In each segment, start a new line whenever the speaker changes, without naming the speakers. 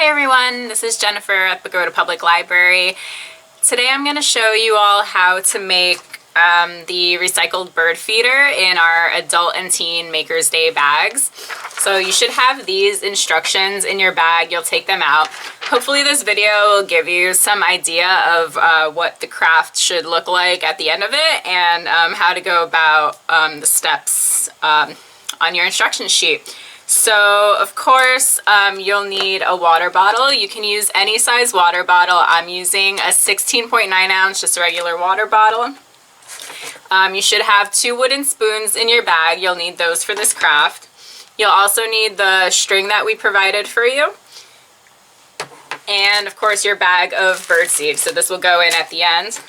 Hey everyone, this is Jennifer at Pagoda Public Library. Today I'm going to show you all how to make the recycled bird feeder in our adult and teen Maker's Day bags. So you should have these instructions in your bag. You'll take them out. Hopefully this video will give you some idea of what the craft should look like at the end of it and how to go about the steps on your instruction sheet. So of course you'll need a water bottle. You can use any size water bottle. I'm using a 16.9 ounce, just a regular water bottle. You should have 2 wooden spoons in your bag. You'll need those for this craft. You'll also need the string that we provided for you. And of course your bag of birdseed. So this will go in at the end.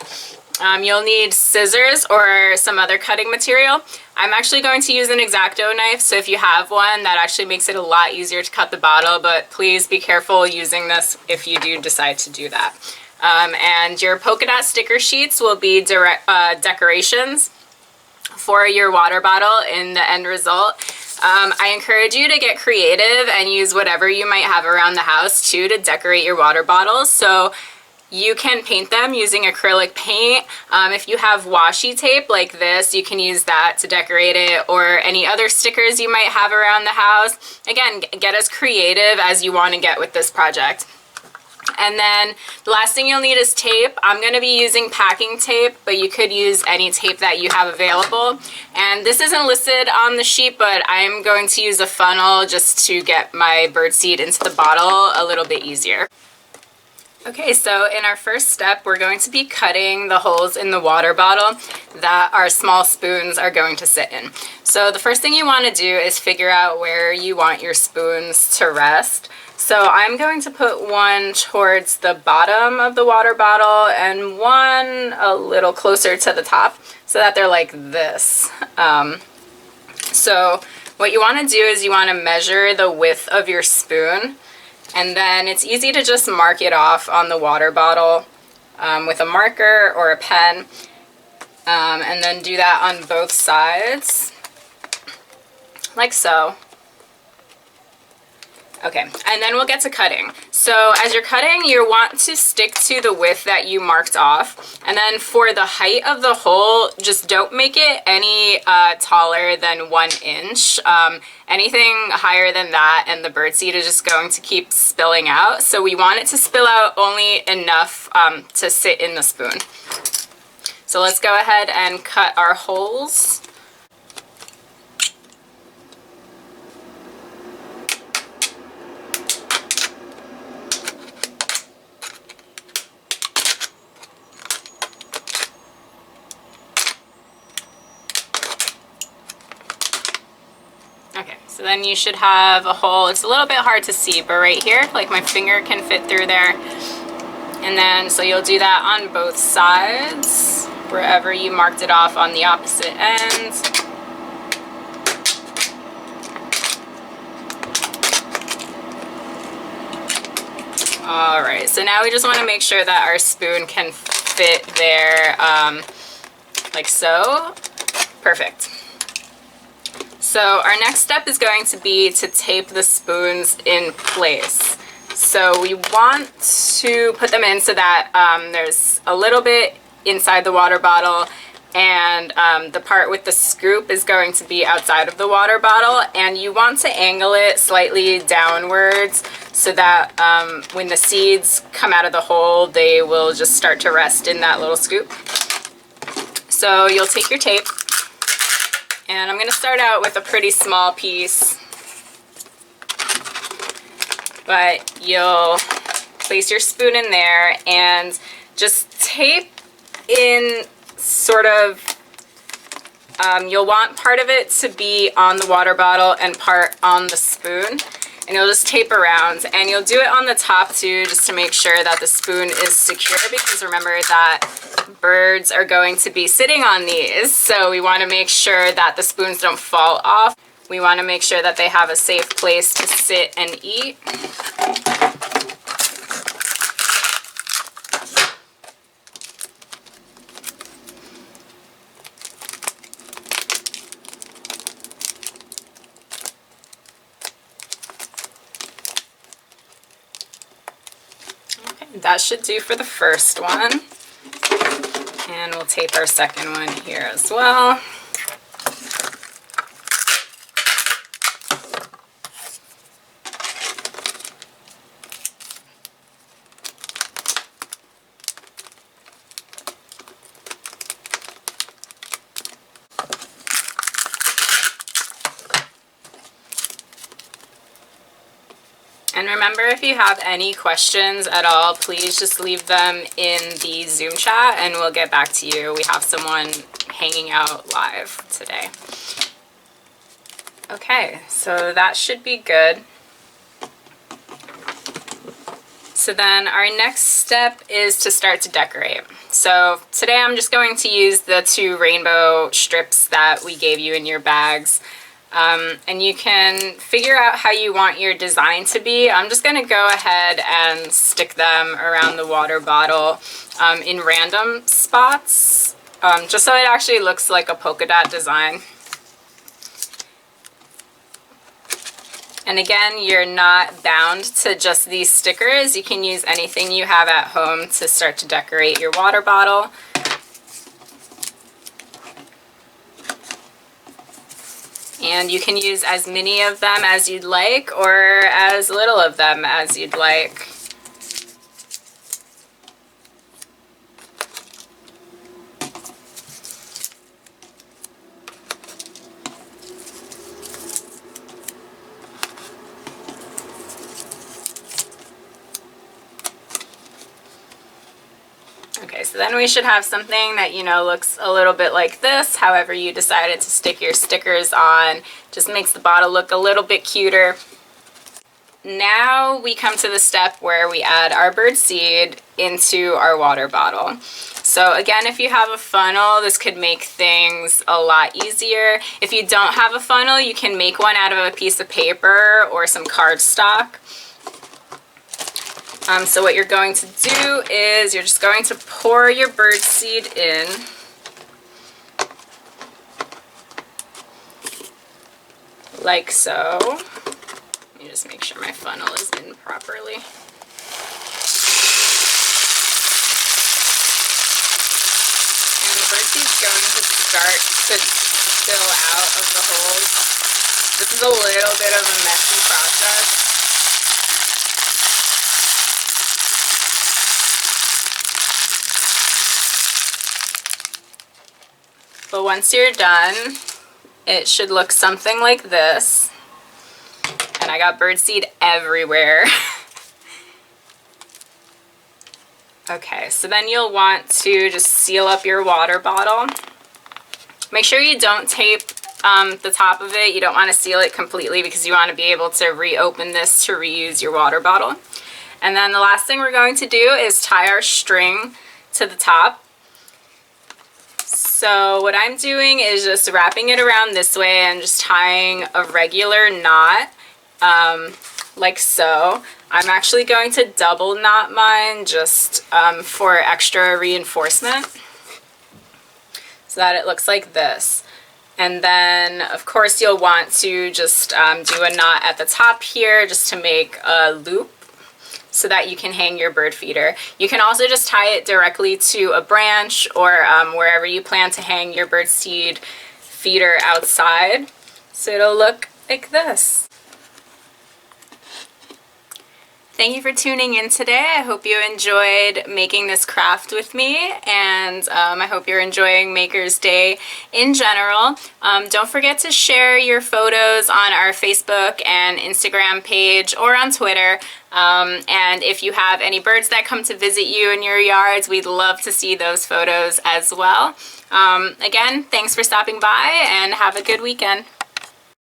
You'll need scissors or some other cutting material. I'm actually going to use an X-Acto knife, so if you have one, that actually makes it a lot easier to cut the bottle, but please be careful using this if you do decide to do that. And your polka dot sticker sheets will be decorations for your water bottle in the end result. I encourage you to get creative and use whatever you might have around the house too to decorate your water bottles. So you can paint them using acrylic paint. If you have washi tape like this, you can use that to decorate it, or any other stickers you might have around the house. Again, get as creative as you want to get with this project. And then the last thing you'll need is tape. I'm going to be using packing tape, but you could use any tape that you have available. And this isn't listed on the sheet, but I'm going to use a funnel just to get my birdseed into the bottle a little bit easier. Okay, so in our first step, we're going to be cutting the holes in the water bottle that our small spoons are going to sit in. So the first thing you want to do is figure out where you want your spoons to rest. So I'm going to put one towards the bottom of the water bottle and one a little closer to the top so that they're like this. So what you want to do is you want to measure the width of your spoon. And then it's easy to just mark it off on the water bottle with a marker or a pen. And then do that on both sides, like so. Okay, and then we'll get to cutting. So as you're cutting, you want to stick to the width that you marked off. And then for the height of the hole, just don't make it any taller than 1 inch. Anything higher than that and the birdseed is just going to keep spilling out. So we want it to spill out only enough to sit in the spoon. So let's go ahead and cut our holes. Okay, so then you should have a hole. It's a little bit hard to see, but right here, like my finger can fit through there. And then, so you'll do that on both sides, wherever you marked it off on the opposite end. Alright, so now we just want to make sure that our spoon can fit there, like so. Perfect. So our next step is going to be to tape the spoons in place. So we want to put them in so that there's a little bit inside the water bottle, and the part with the scoop is going to be outside of the water bottle, and you want to angle it slightly downwards so that when the seeds come out of the hole, they will just start to rest in that little scoop. So you'll take your tape. And I'm going to start out with a pretty small piece, but you'll place your spoon in there and just tape in sort of, you'll want part of it to be on the water bottle and part on the spoon. And you'll just tape around, and you'll do it on the top too, just to make sure that the spoon is secure, because remember that birds are going to be sitting on these, so we want to make sure that the spoons don't fall off. We want to make sure that they have a safe place to sit and eat. That should do for the first one. And we'll tape our second one here as well. And remember, if you have any questions at all, please just leave them in the Zoom chat and we'll get back to you. We have someone hanging out live today. Okay, so that should be good. So then our next step is to start to decorate. So today I'm just going to use the 2 rainbow strips that we gave you in your bags. And you can figure out how you want your design to be. I'm just going to go ahead and stick them around the water bottle in random spots, just so it actually looks like a polka dot design. And again, you're not bound to just these stickers. You can use anything you have at home to start to decorate your water bottle. And you can use as many of them as you'd like or as little of them as you'd like. Okay, so then we should have something that, you know, looks a little bit like this. However you decided to stick your stickers on, just makes the bottle look a little bit cuter. Now we come to the step where we add our birdseed into our water bottle. So again, if you have a funnel, this could make things a lot easier. If you don't have a funnel, you can make one out of a piece of paper or some cardstock. So what you're going to do is you're just going to pour your birdseed in. Like so. Let me just make sure my funnel is in properly. And the birdseed's going to start to spill out of the holes. This is a little bit of a messy process. But once you're done, it should look something like this. And I got birdseed everywhere. Okay, so then you'll want to just seal up your water bottle. Make sure you don't tape the top of it. You don't want to seal it completely because you want to be able to reopen this to reuse your water bottle. And then the last thing we're going to do is tie our string to the top. So what I'm doing is just wrapping it around this way and just tying a regular knot, like so. I'm actually going to double knot mine just for extra reinforcement so that it looks like this. And then of course you'll want to just do a knot at the top here just to make a loop so that you can hang your bird feeder. You can also just tie it directly to a branch or wherever you plan to hang your bird seed feeder outside. So it'll look like this. Thank you for tuning in today. I hope you enjoyed making this craft with me, and I hope you're enjoying Maker's Day in general. Don't forget to share your photos on our Facebook and Instagram page or on Twitter. And if you have any birds that come to visit you in your yards, we'd love to see those photos as well. Again, thanks for stopping by and have a good weekend.